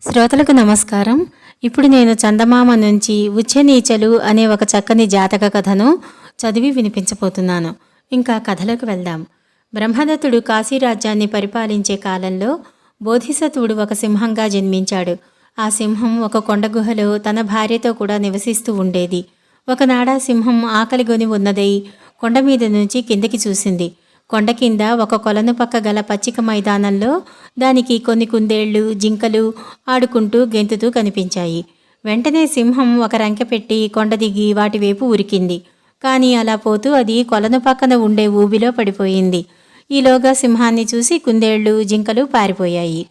శ్రోతలకు నమస్కారం. ఇప్పుడు నేను చందమామ నుంచి ఉచ్చనీచలు అనే ఒక చక్కని జాతక కథను చదివి వినిపించబోతున్నాను. ఇంకా కథలోకి వెళ్దాం. బ్రహ్మదత్తుడు కాశీరాజ్యాన్ని పరిపాలించే కాలంలో బోధిసత్వుడు ఒక సింహంగా జన్మించాడు. ఆ సింహం ఒక కొండ గుహలో తన భార్యతో కూడా నివసిస్తూ ఉండేది. ఒకనాడా సింహం ఆకలిగొని ఉన్నదై కొండ మీద నుంచి కిందకి చూసింది. కొండ కింద ఒక కొలను పక్క గల పచ్చిక మైదానంలో దానికి కొన్ని కుందేళ్లు, జింకలు ఆడుకుంటూ గెంతుతూ కనిపించాయి. వెంటనే సింహం ఒక రంకె పెట్టి కొండ దిగి వాటి వైపు ఉరికింది. కానీ అలా పోతూ అది కొలను పక్కన ఉండే ఊబిలో పడిపోయింది. ఈలోగా సింహాన్ని చూసి కుందేళ్లు, జింకలు పారిపోయాయి.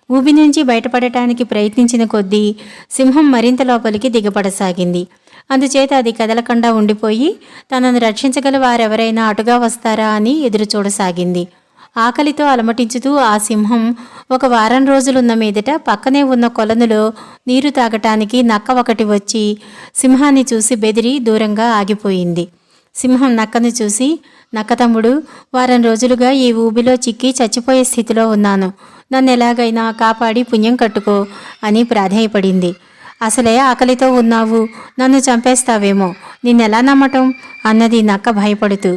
ఊబి నుంచి బయటపడటానికి ప్రయత్నించిన కొద్దీ సింహం మరింత లోపలికి దిగపడసాగింది. అందుచేత అది కదలకుండా ఉండిపోయి తనను రక్షించగల వారెవరైనా అటుగా వస్తారా అని ఎదురుచూడసాగింది. ఆకలితో అలమటించుతూ ఆ సింహం ఒక వారం రోజులున్న మీదట పక్కనే ఉన్న కొలనులో నీరు తాగటానికి నక్క ఒకటి వచ్చి సింహాన్ని చూసి బెదిరి దూరంగా ఆగిపోయింది. సింహం నక్కను చూసి, నక్క తమ్ముడు, వారం రోజులుగా ఈ ఊబిలో చిక్కి చచ్చిపోయే స్థితిలో ఉన్నాను. నన్ను ఎలాగైనా కాపాడి పుణ్యం కట్టుకో అని ప్రాధేయపడింది. అసలే ఆకలితో ఉన్నావు, నన్ను చంపేస్తావేమో, నిన్నెలా నమ్మటం అన్నది నక్క భయపడుతూ.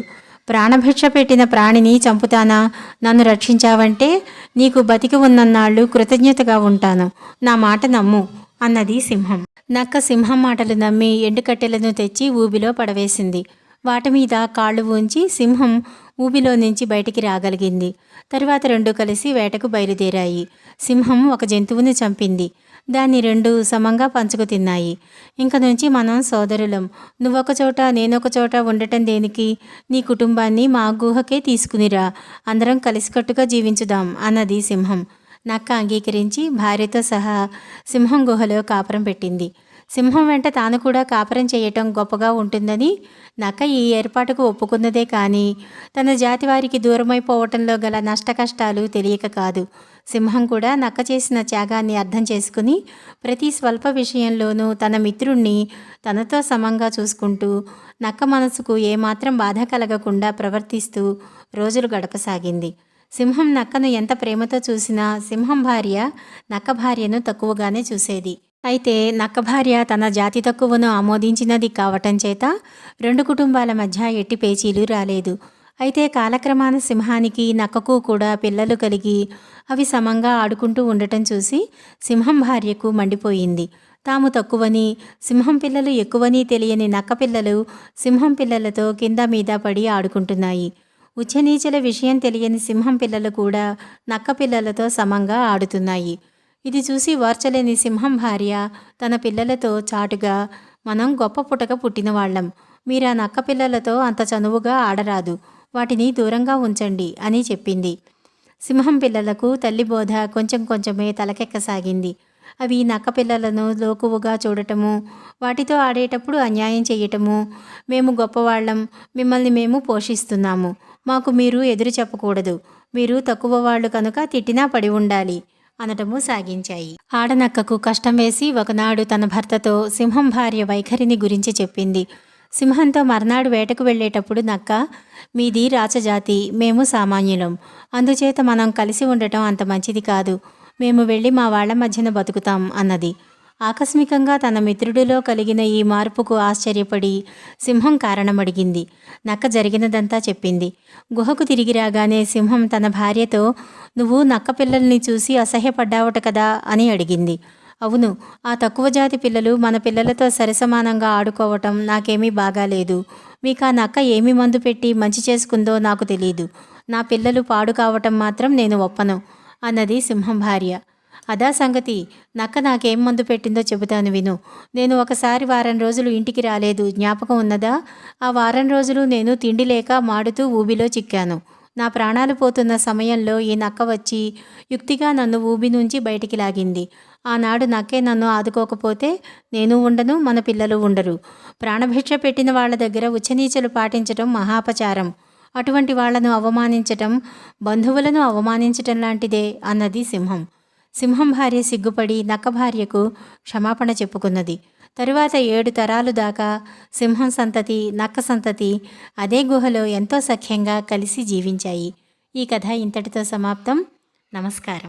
ప్రాణభిక్ష పెట్టిన ప్రాణిని చంపుతానా? నన్ను రక్షించావంటే నీకు బతికి ఉన్నన్నాళ్ళు కృతజ్ఞతగా ఉంటాను. నా మాట నమ్ము అన్నది సింహం. నక్క సింహం మాటలు నమ్మి ఎండుకట్టెలను తెచ్చి ఊబిలో పడవేసింది. వాటి మీద కాళ్ళు ఉంచి సింహం ఊబిలో నుంచి బయటికి రాగలిగింది. తరువాత రెండు కలిసి వేటకు బయలుదేరాయి. సింహం ఒక జంతువుని చంపింది. దాన్ని రెండు సమంగా పంచుకు తిన్నాయి. ఇంక నుంచి మనం సోదరులం. నువ్వొక చోట నేనొక చోట ఉండటం దేనికి? నీ కుటుంబాన్ని మా గుహకే తీసుకునిరా, అందరం కలిసికట్టుగా జీవించుదాం అన్నది సింహం. నక్క అంగీకరించి భార్యతో సహా సింహం గుహలో కాపురం పెట్టింది. సింహం వెంట తాను కూడా కాపురం చేయటం గొప్పగా ఉంటుందని నక్క ఈ ఏర్పాటుకు ఒప్పుకున్నదే కానీ తన జాతి వారికి దూరమైపోవటంలో గల నష్టకష్టాలు తెలియక కాదు. సింహం కూడా నక్క చేసిన త్యాగాన్ని అర్థం చేసుకుని ప్రతి స్వల్ప విషయంలోనూ తన మిత్రుణ్ణి తనతో సమంగా చూసుకుంటూ నక్క మనసుకు ఏమాత్రం బాధ కలగకుండా ప్రవర్తిస్తూ రోజులు గడపసాగింది. సింహం నక్కను ఎంత ప్రేమతో చూసినా సింహం భార్య నక్క భార్యను తక్కువగానే చూసేది. అయితే నక్క భార్య తన జాతి తక్కువను ఆమోదించినది కావటం చేత రెండు కుటుంబాల మధ్య ఎట్టి పేచీలు రాలేదు. అయితే కాలక్రమాన సింహానికి నక్కకు కూడా పిల్లలు కలిగి అవి సమంగా ఆడుకుంటూ ఉండటం చూసి సింహం భార్యకు మండిపోయింది. తాము తక్కువని, సింహం పిల్లలు ఎక్కువని తెలియని నక్క పిల్లలు సింహం పిల్లలతో కింద మీద పడి ఆడుకుంటున్నాయి. ఉచ్చనీచల విషయం తెలియని సింహం పిల్లలు కూడా నక్క పిల్లలతో సమంగా ఆడుతున్నాయి. ఇది చూసి వార్చలేని సింహం భార్య తన పిల్లలతో చాటుగా, మనం గొప్ప పుటక పుట్టినవాళ్లం, మీరా నక్క పిల్లలతో అంత చనువుగా ఆడరాదు, వాటిని దూరంగా ఉంచండి అని చెప్పింది. సింహం పిల్లలకు తల్లి బోధ కొంచెం కొంచెమే తలకెక్కసాగింది. అవి నక్క పిల్లలను లోకువుగా చూడటము, వాటితో ఆడేటప్పుడు అన్యాయం చేయటము, మేము గొప్పవాళ్లం, మిమ్మల్ని మేము పోషిస్తున్నాము, మాకు మీరు ఎదురు చెప్పకూడదు, మీరు తక్కువ వాళ్ళు కనుక తిట్టినా పడి ఉండాలి అనటము సాగించాయి. ఆడనక్కకు కష్టం వేసి ఒకనాడు తన భర్తతో సింహం భార్య వైఖరిని గురించి చెప్పింది. సింహంతో మర్నాడు వేటకు వెళ్ళేటప్పుడు నక్క, మీది రాచజాతి, మేము సామాన్యులం, అందుచేత మనం కలిసి ఉండటం అంత మంచిది కాదు, మేము వెళ్ళి మా వాళ్ల మధ్యన బతుకుతాం అన్నది. ఆకస్మికంగా తన మిత్రుడిలో కలిగిన ఈ మార్పుకు ఆశ్చర్యపడి సింహం కారణమడిగింది. నక్క జరిగినదంతా చెప్పింది. గుహకు తిరిగి రాగానే సింహం తన భార్యతో, నువ్వు నక్క పిల్లల్ని చూసి అసహ్యపడ్డావట కదా అని అడిగింది. అవును, ఆ తక్కువ జాతి పిల్లలు మన పిల్లలతో సరిసమానంగా ఆడుకోవటం నాకేమీ బాగాలేదు. మీకు ఆ నక్క ఏమి మందు పెట్టి మంచి చేసుకుందో నాకు తెలీదు. నా పిల్లలు పాడు కావటం మాత్రం నేను ఒప్పను అన్నది సింహం భార్య. అదా సంగతి, నక్క నాకేం మందు పెట్టిందో చెబుతాను విను. నేను ఒకసారి వారం రోజులు ఇంటికి రాలేదు, జ్ఞాపకం ఉన్నదా? ఆ వారం రోజులు నేను తిండి లేక మాడుతూ ఊబిలో చిక్కాను. నా ప్రాణాలు పోతున్న సమయంలో ఈ నక్క వచ్చి యుక్తిగా నన్ను ఊబి నుంచి బయటికి లాగింది. ఆనాడు నక్కే నన్ను ఆదుకోకపోతే నేను ఉండను, మన పిల్లలు ఉండరు. ప్రాణభిక్ష పెట్టిన వాళ్ల దగ్గర ఉచ్చనీచలు పాటించటం మహాపచారం. అటువంటి వాళ్లను అవమానించటం బంధువులను అవమానించటం లాంటిదే అన్నది సింహం. సింహం భార్య సిగ్గుపడి నక్క భార్యకు క్షమాపణ చెప్పుకున్నది. తరువాత 7 తరాలు దాకా సింహం సంతతి, నక్క సంతతి అదే గుహలో ఎంతో సఖ్యంగా కలిసి జీవించాయి. ఈ కథ ఇంతటితో సమాప్తం. నమస్కారం.